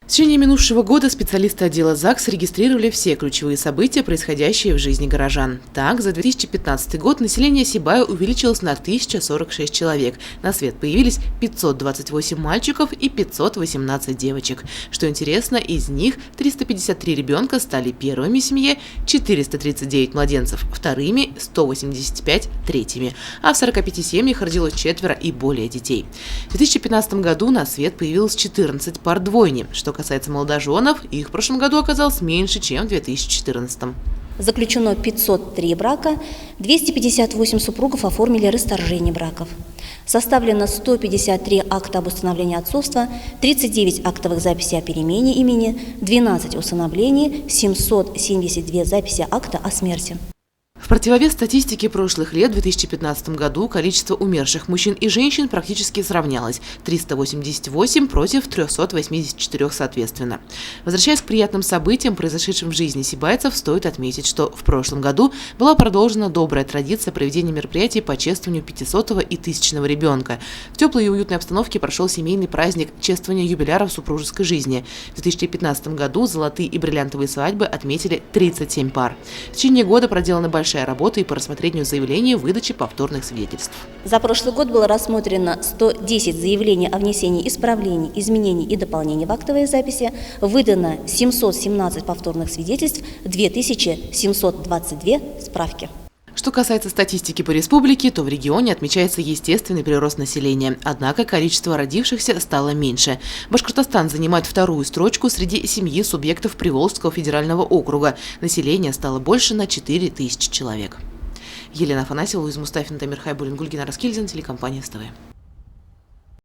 В течение минувшего года специалисты отдела ЗАГС регистрировали все ключевые события, происходящие в жизни горожан. Так, за 2015 год население Сибая увеличилось на 1046 человек. На свет появились 528 мальчиков и 518 девочек. Что интересно, из них 353 ребенка стали первыми в семье, 439 младенцев – вторыми, 185 – третьими. А в 45 семьях родилось 4 и более детей. В 2015 году на свет появилось 14 пар двойни. Что касается молодоженов, их в прошлом году оказалось меньше, чем в 2014. Заключено 503 брака, 258 супругов оформили расторжение браков. Составлено 153 акта об установлении отцовства, 39 актовых записей о перемене имени, 12 усыновлений, 772 записи акта о смерти. В противовес статистике прошлых лет в 2015 году количество умерших мужчин и женщин практически сравнялось – 388 против 384 соответственно. Возвращаясь к приятным событиям, произошедшим в жизни сибайцев, стоит отметить, что в прошлом году была продолжена добрая традиция проведения мероприятий по чествованию 500-го и 1000-го ребенка. В теплой и уютной обстановке прошел семейный праздник чествования юбиляров супружеской жизни. В 2015 году золотые и бриллиантовые свадьбы отметили 37 пар. В течение года проделана большая работа и по рассмотрению заявлений и выдаче повторных свидетельств. За прошлый год было рассмотрено 110 заявлений о внесении исправлений, изменений и дополнений в актовые записи, выдано 717 повторных свидетельств, 2722 справки. Что касается статистики по республике, то в регионе отмечается естественный прирост населения, однако количество родившихся стало меньше. Башкортостан занимает вторую строчку среди 7 субъектов Приволжского федерального округа. Население стало больше на 4000 человек. Елена Афанасьева, Луиза Мустафина, Тамир Хайбуллин, Гульгина Раскильдин, телекомпания СТВ.